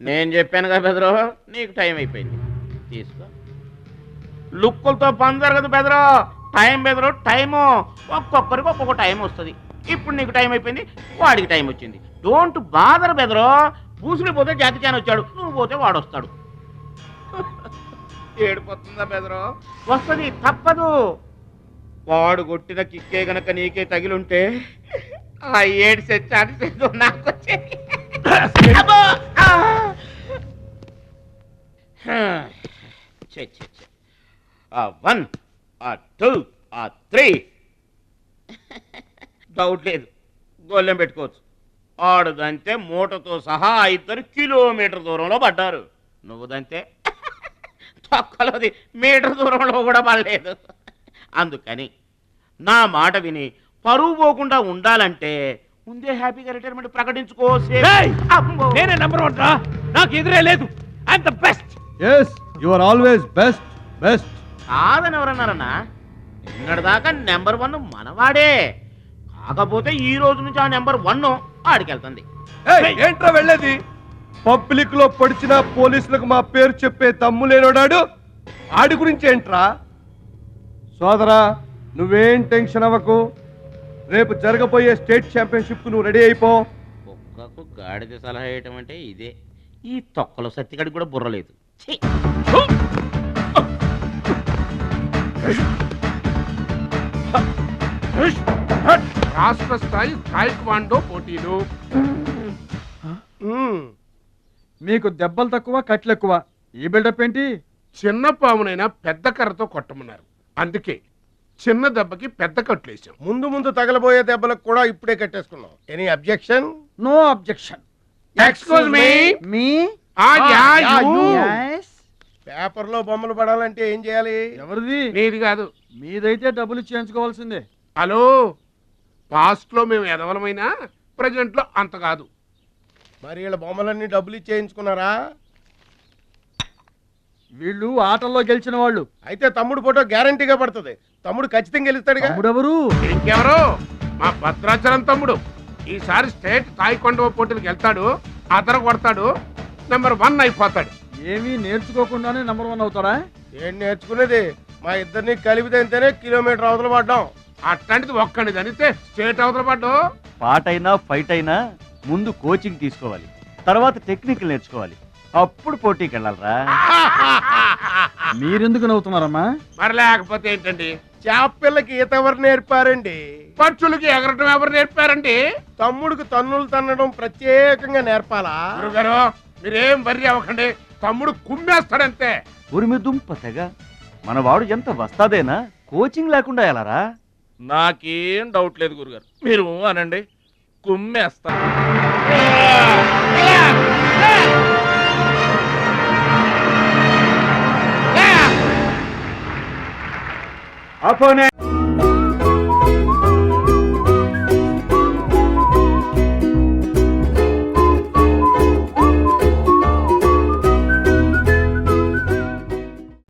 నేను చెప్పాను కదా బెదరు, నీకు టైం అయిపోయింది, తీసుకో. లుక్కులతో పని జరగదు బెదరు, టైం బెదరు, టైము. ఒక్కొక్కరికి ఒక్కొక్క టైం వస్తుంది. ఇప్పుడు నీకు టైం అయిపోయింది, వాడికి టైం వచ్చింది. డోంట్ బాదర్ బెదరు. పూసులు పోతే జాతికాని వచ్చాడు, నువ్వు పోతే వాడు వస్తాడు. ఏడిపోతుందా బెదరు? వస్తుంది, తప్పదు. వాడు కొట్టిన కిక్కే గనక నీకే తగిలుంటే ఆ ఏడ్సే చాటిసేదో నాకు వచ్చేది. వన్, ఆ టూ, ఆ త్రీ. డౌట్ లేదు, గోళ్ళెం పెట్టుకోవచ్చు. ఆడుదంతే మూటతో సహా 2 కిలోమీటర్ దూరంలో పడ్డారు. నువ్వుదంతే తొక్కలోది మీటర్ దూరంలో కూడా పడలేదు. అందుకని నా మాట విని పరువు పోకుండా ఉండాలంటే ముందే హ్యాపీగా రిటైర్మెంట్ ప్రకటించుకో. నేనే నంబర్ 1 రా, నాకు ఎదురే లేదు. I'm the best. yes you are always best. కాదని ఎవరన్నారన్నా? నిన్నటిదాకా నెంబర్ 1 మనవాడే. కాకపోతే ఈ రోజు నుంచి ఆ నెంబర్ 1 ఆడికెళ్తుంది. ఏంట్రా వెళ్ళేది? పబ్లిక్ లో పొడిచిన పోలీసులకు మా పేరు చెప్పే దమ్ము లేనోడాడు. ఆడి గురించి ఏంట్రా? సోదరా, నువ్వేం టెన్షన్ అవ్వకు. రేపు జరగబోయే స్టేట్ ఛాంపియన్షిప్ నువ్వు రెడీ అయిపో. కుక్కకు గాడిద సలహా వేయటం అంటే ఇదే. ఈ తొక్కలో సత్తిగడికి కూడా బుర్రలేదు. రాష్ట్ర స్థాయి తాయిక్వాండో పోటీలు. మీకు దెబ్బలు తక్కువ, కట్లు ఎక్కువ. ఈ బిల్డప్ ఏంటి? చిన్న పామునైనా పెద్ద కర్రతో కొట్టమన్నారు, అందుకే చిన్న దెబ్బకి పెద్ద కట్లేసాం. ముందు తగలబోయే దెబ్బలకు కూడా ఇప్పుడే కట్టేసుకున్నాం. Any objection? No objection. Excuse me. Paper లో బొమ్మలు పడాలంటే ఏం చేయాలి? ఎవరిది? నీది కాదు. మీదైతే డబ్బులు చేయించుకోవాల్సిందే. హలో, పాస్ట్ లో మేము ఎదవలమైనా ప్రజెంట్ లో అంత కాదు. మరి వీళ్ళ బొమ్మలన్నీ డబ్బులు ఇచ్చేయించుకున్నారా? వీళ్ళు ఆటల్లో గెలిచిన వాళ్ళు. అయితే తమ్ముడు ఫోటో గ్యారంటీగా పడుతుంది. తమ్ముడు ఖచ్చితంగా గెలుస్తాడుగా. ఎవరు? ఇంకెవరు? మా భద్రాచలం తమ్ముడు. ఈసారి స్టేట్ తాయికొండ పోటీలకు వెళ్తాడు, అతను కొడతాడు, నెంబర్ 1 అయిపోతాడు. ఏమీ నేర్చుకోకుండానే నెంబర్ 1 అవుతాడా? ఏం నేర్చుకునేది? మా ఇద్దరిని కలిపితేనే కిలోమీటర్ అవతల పడ్డాం. అట్లాంటిది ఒక్కడిది అనితే స్టేట్ అవతల పడ్డు. పాట అయినా ఫైట్ అయినా ముందు కోచింగ్ తీసుకోవాలి, తర్వాత టెక్నిక్ నేర్చుకోవాలి, అప్పుడు పోటీకి వెళ్ళాలరా. మీరెందుకు నవ్వుతున్నారమ్మా? మరి లేకపోతే ఏంటండి? చేపపిల్లకి ఈత ఎవరు నేర్పారండి? పక్షులకి ఎగరటం ఎవరు నేర్పారండి? తమ్ముడికి తన్నులు తన్నడం ప్రత్యేకంగా నేర్పాలా? గురుగారు, మీరేం వర్రీ అవ్వకండి, తమ్ముడు కుమ్మేస్తాడంతే. ఉరిమి దుంప తెగ మన వాడు ఎంత వస్తాదేనా, కోచింగ్ లేకుండా వెళ్ళారా? నాకేం డౌట్ లేదు గురుగారు, మీరు అనండి, కుమ్మేస్తా. అపోనే